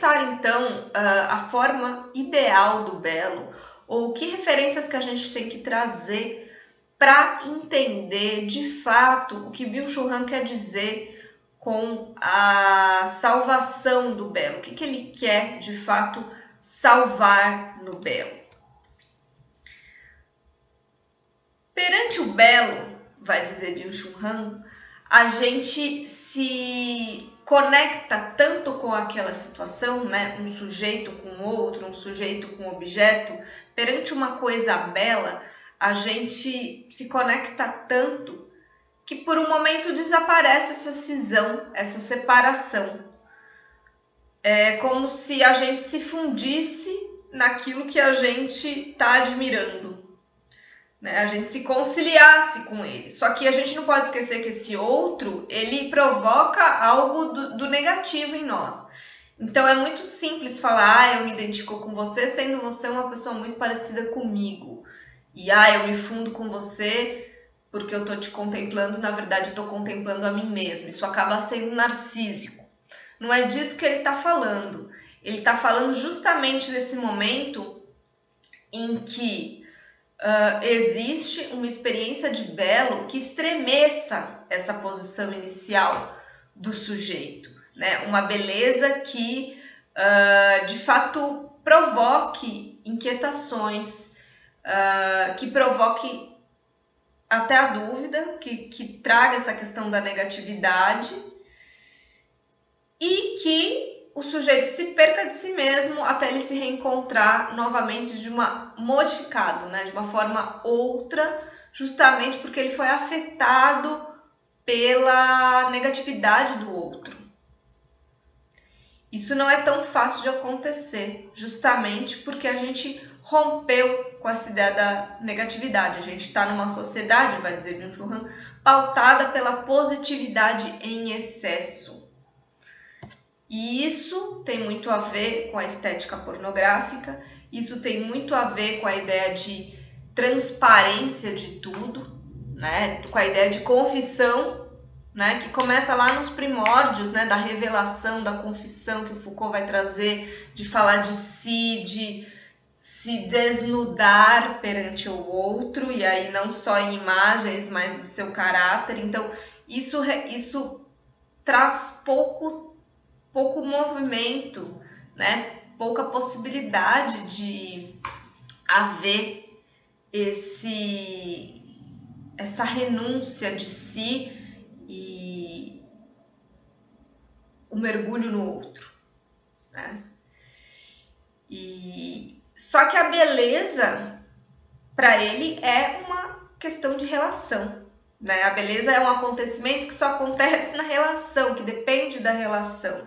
pensar então a forma ideal do belo, ou que referências que a gente tem que trazer para entender de fato o que Byung-Chul Han quer dizer com a salvação do belo. O que ele quer de fato salvar no belo. Perante o belo, vai dizer Byung-Chul Han, a gente se conecta tanto com aquela situação, né? Um sujeito com outro, um sujeito com objeto. Perante uma coisa bela, a gente se conecta tanto que por um momento desaparece essa cisão, essa separação. É como se a gente se fundisse naquilo que a gente está admirando. Né? A gente se conciliasse com ele. Só que a gente não pode esquecer que esse outro, ele provoca algo do negativo em nós. Então é muito simples falar, eu me identifico com você, sendo você uma pessoa muito parecida comigo. E eu me fundo com você porque eu tô te contemplando, na verdade eu tô contemplando a mim mesmo. Isso acaba sendo narcísico. Não é disso que ele está falando. Ele está falando justamente desse momento em que existe uma experiência de belo que estremeça essa posição inicial do sujeito, né? Uma beleza que de fato provoque inquietações, que provoque até a dúvida, que traga essa questão da negatividade e que o sujeito se perca de si mesmo até ele se reencontrar novamente modificado, né? De uma forma outra, justamente porque ele foi afetado pela negatividade do outro. Isso não é tão fácil de acontecer, justamente porque a gente rompeu com essa ideia da negatividade. A gente está numa sociedade, vai dizer Byung-Chul Han, pautada pela positividade em excesso. E isso tem muito a ver com a estética pornográfica, isso tem muito a ver com a ideia de transparência de tudo, né? Com a ideia de confissão, né? Que começa lá nos primórdios, né? Da revelação, da confissão que o Foucault vai trazer, de falar de si, de se desnudar perante o outro, e aí não só em imagens, mas do seu caráter. Então, isso traz pouco movimento, né? Pouca possibilidade de haver essa renúncia de si e o mergulho no outro, né? Só que a beleza, para ele, é uma questão de relação, né? A beleza é um acontecimento que só acontece na relação, que depende da relação,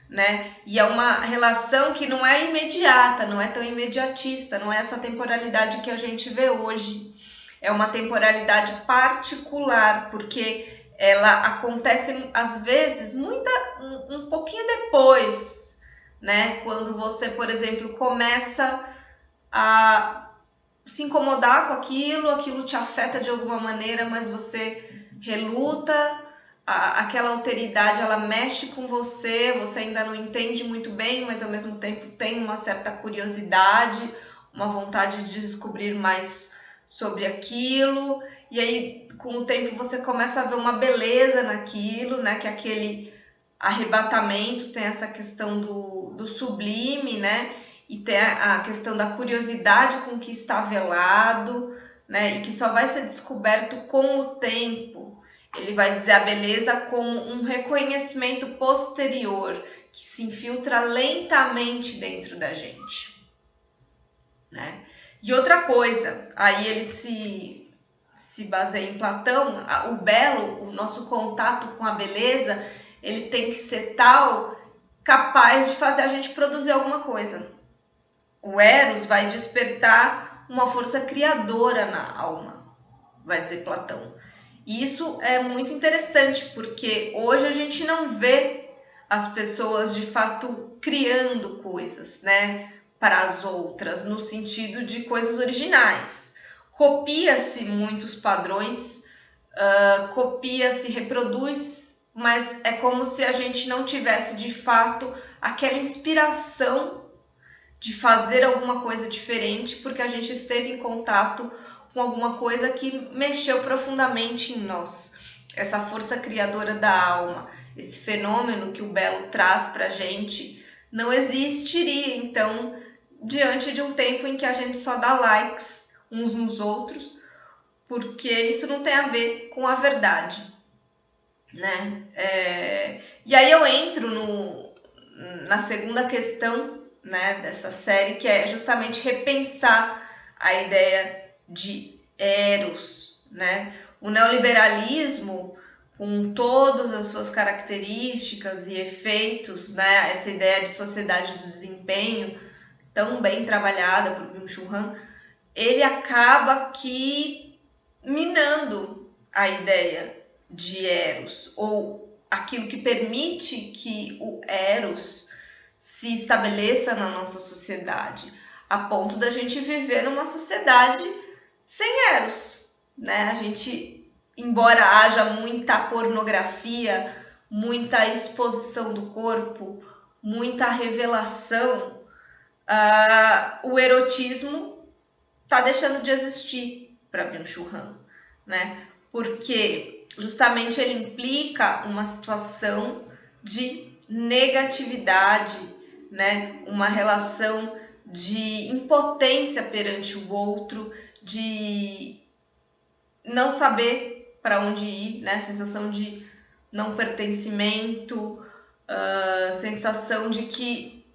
né? E é uma relação que não é imediata, não é tão imediatista, não é essa temporalidade que a gente vê hoje. É uma temporalidade particular, porque ela acontece, às vezes, um pouquinho depois, né? Quando você, por exemplo, começa a se incomodar com aquilo te afeta de alguma maneira, mas você reluta, aquela alteridade ela mexe com você ainda não entende muito bem, mas ao mesmo tempo tem uma certa curiosidade, uma vontade de descobrir mais sobre aquilo, e aí com o tempo você começa a ver uma beleza naquilo, né? Que aquele arrebatamento tem essa questão do sublime, né? E tem a questão da curiosidade com que está velado, né? E que só vai ser descoberto com o tempo. Ele vai dizer a beleza como um reconhecimento posterior, que se infiltra lentamente dentro da gente, né? E outra coisa, aí ele se baseia em Platão, o belo, o nosso contato com a beleza, ele tem que ser tal, capaz de fazer a gente produzir alguma coisa. O Eros vai despertar uma força criadora na alma, vai dizer Platão. E isso é muito interessante, porque hoje a gente não vê as pessoas de fato criando coisas, né, para as outras, no sentido de coisas originais. Copia-se muitos padrões, copia-se, reproduz, mas é como se a gente não tivesse de fato aquela inspiração de fazer alguma coisa diferente, porque a gente esteve em contato com alguma coisa que mexeu profundamente em nós. Essa força criadora da alma, esse fenômeno que o belo traz para a gente, não existiria, então, diante de um tempo em que a gente só dá likes uns nos outros, porque isso não tem a ver com a verdade, né? E aí eu entro na segunda questão, né, dessa série, que é justamente repensar a ideia de Eros, né? O neoliberalismo, com todas as suas características e efeitos, né, essa ideia de sociedade do desempenho, tão bem trabalhada por Byung-Chul Han, ele acaba aqui minando a ideia de Eros, ou aquilo que permite que o Eros se estabeleça na nossa sociedade, a ponto da gente viver numa sociedade sem Eros, né? A gente, embora haja muita pornografia, muita exposição do corpo, muita revelação, o erotismo está deixando de existir para Byung-Chul Han, né? Porque justamente ele implica uma situação de negatividade, né? Uma relação de impotência perante o outro, de não saber para onde ir, né? Sensação de não pertencimento, sensação de que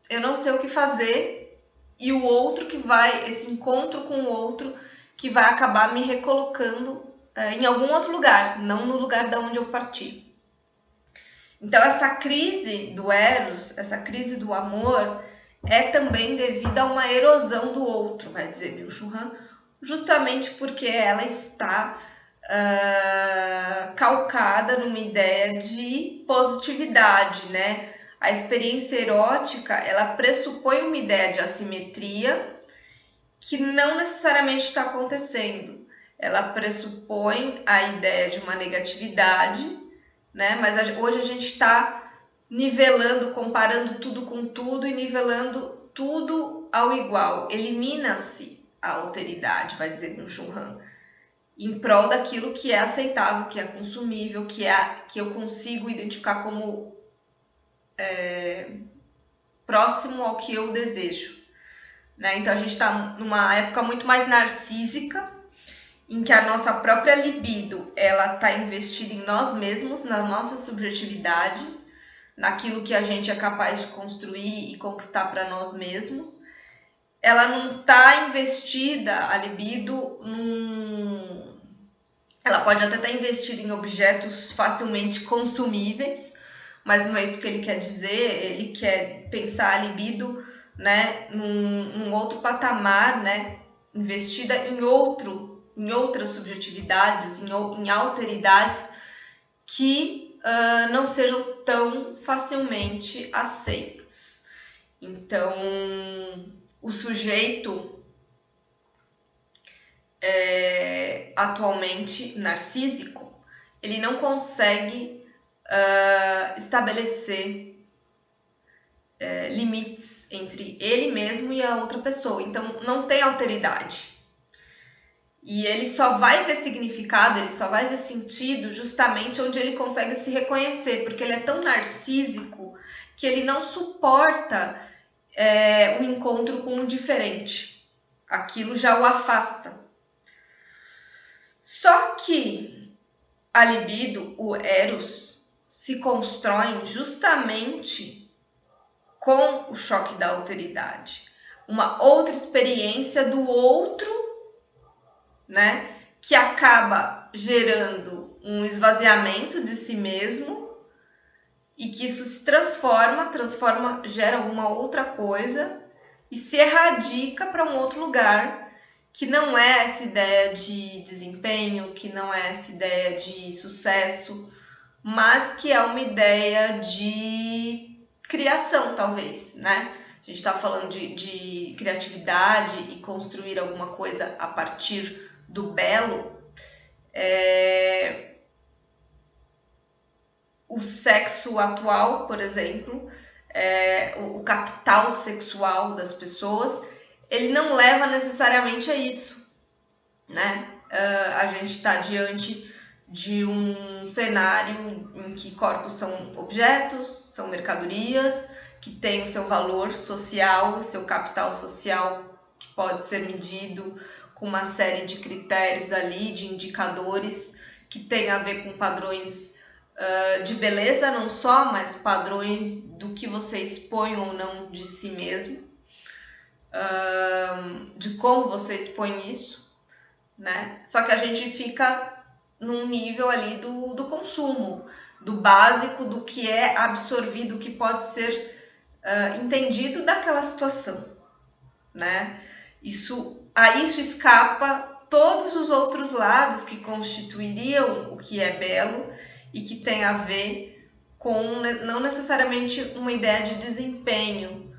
eu não sei o que fazer, e o outro que vai, esse encontro com o outro, que vai acabar me recolocando em algum outro lugar, não no lugar da onde eu parti. Então essa crise do Eros, essa crise do amor, é também devida a uma erosão do outro, vai dizer Byung-Chul Han, justamente porque ela está calcada numa ideia de positividade, né? A experiência erótica, ela pressupõe uma ideia de assimetria que não necessariamente está acontecendo. Ela pressupõe a ideia de uma negatividade, né? Mas hoje a gente está nivelando, comparando tudo com tudo e nivelando tudo ao igual. Elimina-se a alteridade, vai dizer Byung-Chul Han, em prol daquilo que é aceitável, que é consumível, que eu consigo identificar como próximo ao que eu desejo, né? Então a gente está numa época muito mais narcísica, em que a nossa própria libido ela está investida em nós mesmos, na nossa subjetividade, naquilo que a gente é capaz de construir e conquistar para nós mesmos. Ela não está investida, a libido, ela pode até estar investida em objetos facilmente consumíveis, mas não é isso que ele quer dizer. Ele quer pensar a libido, né, num outro patamar, né, investida em outras subjetividades, em alteridades que não sejam tão facilmente aceitas. Então, o sujeito atualmente narcísico, ele não consegue estabelecer limites entre ele mesmo e a outra pessoa. Então, não tem alteridade. E ele só vai ver significado, ele só vai ver sentido justamente onde ele consegue se reconhecer, porque ele é tão narcísico que ele não suporta um encontro com o diferente. Aquilo já o afasta. Só que a libido, o Eros, se constrói justamente com o choque da alteridade. Uma outra experiência do outro, né, que acaba gerando um esvaziamento de si mesmo e que isso se transforma, gera alguma outra coisa e se erradica para um outro lugar, que não é essa ideia de desempenho, que não é essa ideia de sucesso, mas que é uma ideia de criação, talvez, né? A gente está falando de criatividade e construir alguma coisa a partir do belo. O sexo atual, por exemplo, o capital sexual das pessoas, ele não leva necessariamente a isso, né? A gente está diante de um cenário em que corpos são objetos, são mercadorias, que têm o seu valor social, o seu capital social, que pode ser medido com uma série de critérios ali, de indicadores, que tem a ver com padrões de beleza não só, mas padrões do que você expõe ou não de si mesmo, de como você expõe isso, né? Só que a gente fica num nível ali do consumo, do básico, do que é absorvido, do que pode ser entendido daquela situação, né? A isso escapa todos os outros lados que constituiriam o que é belo e que tem a ver com não necessariamente uma ideia de desempenho,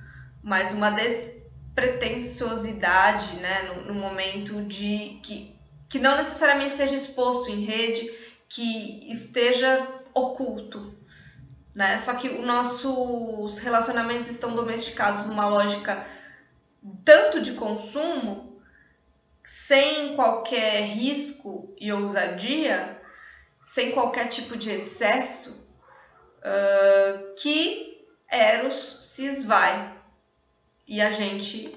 mas uma despretensiosidade, né, no momento de que não necessariamente seja exposto em rede, que esteja oculto, né? Só que os nossos relacionamentos estão domesticados numa lógica tanto de consumo, sem qualquer risco e ousadia, sem qualquer tipo de excesso, que Eros se esvai. E a gente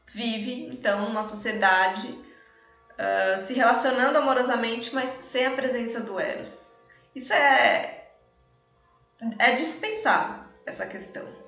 vive, então, numa sociedade se relacionando amorosamente, mas sem a presença do Eros. Isso é dispensável, essa questão.